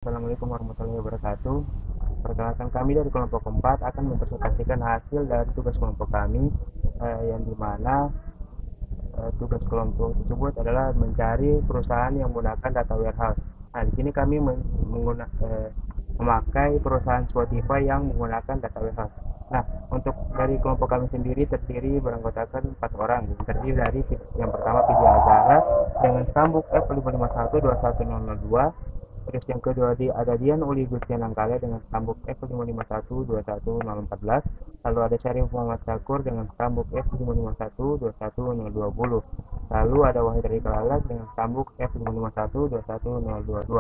Assalamualaikum warahmatullahi wabarakatuh. Perkenalkan, kami dari kelompok 4 akan mempresentasikan hasil dari tugas kelompok kami, yang dimana tugas kelompok tersebut adalah mencari perusahaan yang menggunakan data warehouse. Nah, di sini kami memakai perusahaan Spotify yang menggunakan data warehouse. Nah, untuk dari kelompok kami sendiri terdiri beranggotakan 4 orang. Terdiri dari yang pertama Vidya Azara dengan stambuk F551-21002. Terus yang kedua ada Dian Uli Gustian Angkale dengan stambuk F551-21014. Lalu ada Syarif Muhammad Syakur dengan stambuk F551-21020. Lalu ada Wahid Rika Lalat dengan stambuk F551-21022.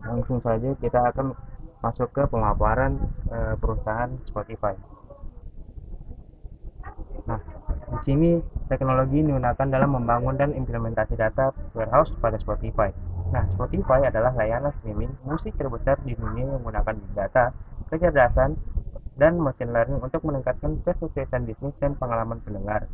Langsung saja kita akan masuk ke pemaparan perusahaan Spotify. Nah, di sini teknologi digunakan dalam membangun dan implementasi data warehouse pada Spotify. Nah, Spotify adalah layanan streaming musik terbesar di dunia yang menggunakan big data, kecerdasan, dan machine learning untuk meningkatkan kesuksesan bisnis dan pengalaman pendengar.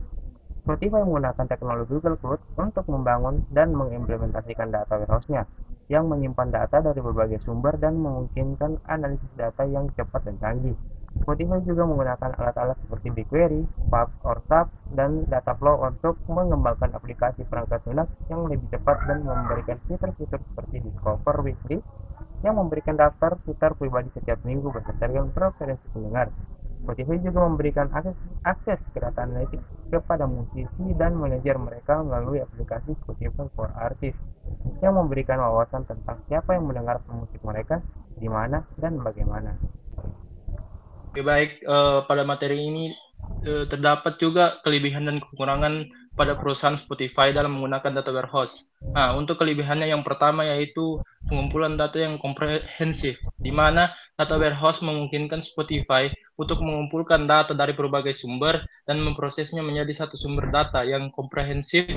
Spotify menggunakan teknologi Google Cloud untuk membangun dan mengimplementasikan data warehouse-nya yang menyimpan data dari berbagai sumber dan memungkinkan analisis data yang cepat dan canggih. Spotify juga menggunakan alat-alat seperti BigQuery, PubOrSAP, dan Dataflow untuk mengembangkan aplikasi perangkat lunak yang lebih cepat dan memberikan fitur-fitur seperti Discover Weekly yang memberikan daftar putar pribadi setiap minggu berdasarkan preferensi pendengar. Spotify juga memberikan akses ke data analitik kepada musisi dan manajer mereka melalui aplikasi Spotify for Artists yang memberikan wawasan tentang siapa yang mendengar musik mereka, di mana, dan bagaimana. Oke, baik. Pada materi ini terdapat juga kelebihan dan kekurangan pada perusahaan Spotify dalam menggunakan data warehouse. Nah, untuk kelebihannya yang pertama yaitu pengumpulan data yang komprehensif, di mana data warehouse memungkinkan Spotify untuk mengumpulkan data dari berbagai sumber dan memprosesnya menjadi satu sumber data yang komprehensif.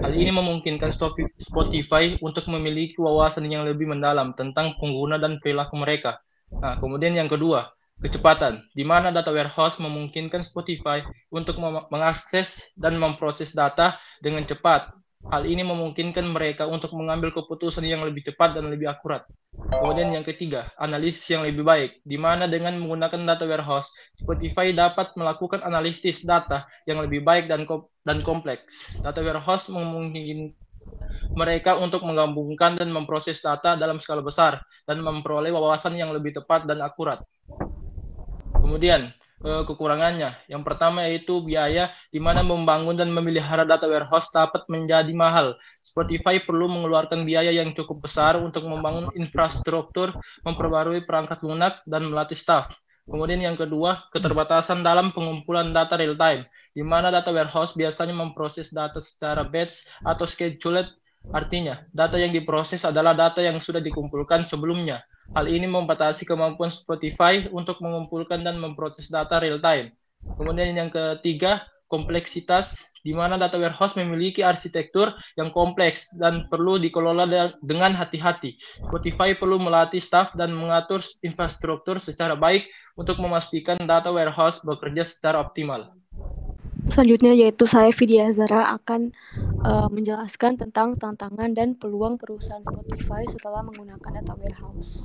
Hal ini memungkinkan Spotify untuk memiliki wawasan yang lebih mendalam tentang pengguna dan perilaku mereka. Nah, kemudian yang kedua, kecepatan, di mana data warehouse memungkinkan Spotify untuk mengakses dan memproses data dengan cepat. Hal ini memungkinkan mereka untuk mengambil keputusan yang lebih cepat dan lebih akurat. Kemudian yang ketiga, analisis yang lebih baik, di mana dengan menggunakan data warehouse, Spotify dapat melakukan analisis data yang lebih baik dan kompleks. Data warehouse memungkinkan mereka untuk menggabungkan dan memproses data dalam skala besar dan memperoleh wawasan yang lebih tepat dan akurat. Kemudian kekurangannya, yang pertama yaitu biaya, di mana membangun dan memelihara data warehouse dapat menjadi mahal. Spotify perlu mengeluarkan biaya yang cukup besar untuk membangun infrastruktur, memperbarui perangkat lunak, dan melatih staff. Kemudian yang kedua, keterbatasan dalam pengumpulan data real time, di mana data warehouse biasanya memproses data secara batch atau scheduled. Artinya, data yang diproses adalah data yang sudah dikumpulkan sebelumnya. Hal ini membatasi kemampuan Spotify untuk mengumpulkan dan memproses data real time. Kemudian yang ketiga, kompleksitas, di mana data warehouse memiliki arsitektur yang kompleks dan perlu dikelola dengan hati-hati. Spotify perlu melatih staff dan mengatur infrastruktur secara baik untuk memastikan data warehouse bekerja secara optimal. Selanjutnya yaitu saya Vidya Azara akan menjelaskan tentang tantangan dan peluang perusahaan Spotify setelah menggunakan data warehouse.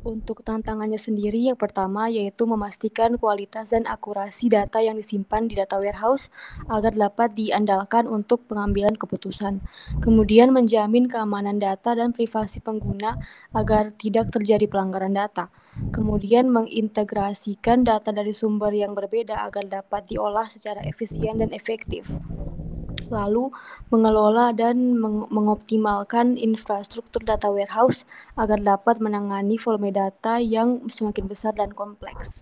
Untuk tantangannya sendiri, yang pertama yaitu memastikan kualitas dan akurasi data yang disimpan di data warehouse agar dapat diandalkan untuk pengambilan keputusan. Kemudian menjamin keamanan data dan privasi pengguna agar tidak terjadi pelanggaran data. Kemudian mengintegrasikan data dari sumber yang berbeda agar dapat diolah secara efisien dan efektif. Lalu mengelola dan mengoptimalkan infrastruktur data warehouse agar dapat menangani volume data yang semakin besar dan kompleks.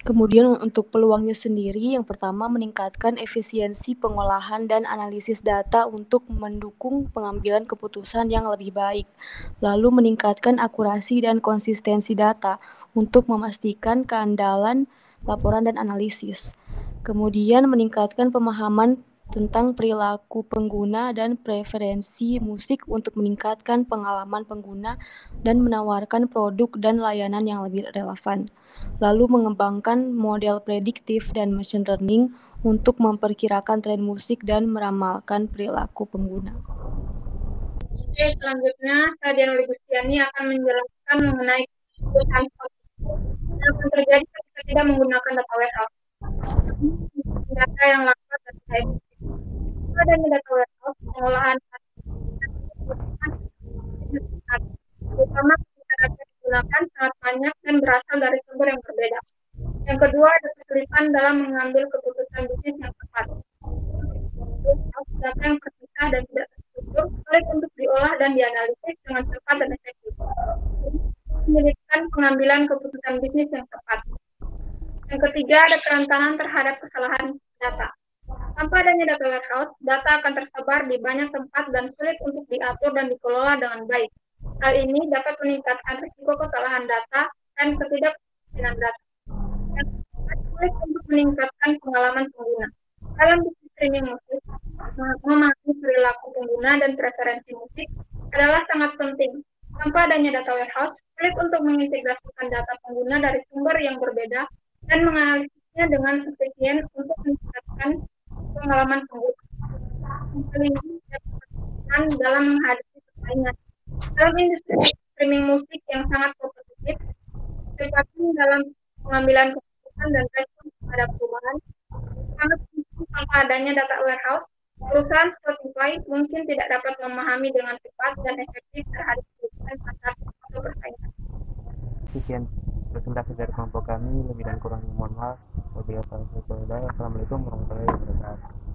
Kemudian untuk peluangnya sendiri, yang pertama meningkatkan efisiensi pengolahan dan analisis data untuk mendukung pengambilan keputusan yang lebih baik. Lalu meningkatkan akurasi dan konsistensi data untuk memastikan keandalan laporan dan analisis. Kemudian meningkatkan pemahaman tentang perilaku pengguna dan preferensi musik untuk meningkatkan pengalaman pengguna dan menawarkan produk dan layanan yang lebih relevan. Lalu mengembangkan model prediktif dan machine learning untuk memperkirakan tren musik dan meramalkan perilaku pengguna. Oke, selanjutnya saya Dian Gustiani akan menjelaskan mengenai keputusan yang akan terjadi ketika tidak menggunakan data warehouse. Data yang lengkap dan tidak efektif. Adanya data warehouse, pengolahan terutama ketika data digunakan sangat banyak dan berasal dari sumber yang berbeda. Yang kedua, ada kesulitan dalam mengambil keputusan bisnis yang tepat. Data yang terpisah dan tidak terstruktur sulit untuk diolah dan dianalisis dengan cepat dan efektif. Menyulitkan pengambilan keputusan bisnis yang tepat. Yang ketiga, ada kerentanan terhadap kesalahan data. Tanpa adanya data warehouse, data akan tersebar di banyak tempat dan sulit untuk diatur dan dikelola dengan baik. Hal ini dapat meningkatkan risiko kesalahan data dan ketidakpastian data. Yang sulit untuk meningkatkan pengalaman pengguna. Dalam bisnis streaming musik, memahami perilaku pengguna dan preferensi musik adalah sangat penting. Tanpa adanya data warehouse, sulit untuk mengintegrasikan data pengguna dari sumber yang berbeda dan menganalisisnya dengan efisien untuk meningkatkan pengalaman pengguna. Ini dapat dalam menghadapi persaingan. Dalam industri streaming musik yang sangat kompetitif, kecepatan dalam pengambilan keputusan dan respon terhadap perubahan sangat penting. Tanpa adanya data warehouse, perusahaan Spotify mungkin tidak dapat memahami dengan cepat dan efektif terhadap kebutuhan pasar atau persaingan. Sekian presentasi dari kelompok kami, lebih dan kurangnya mohon maaf. Wabillahi taufiq wal hidayah. Assalamualaikum warahmatullahi wabarakatuh.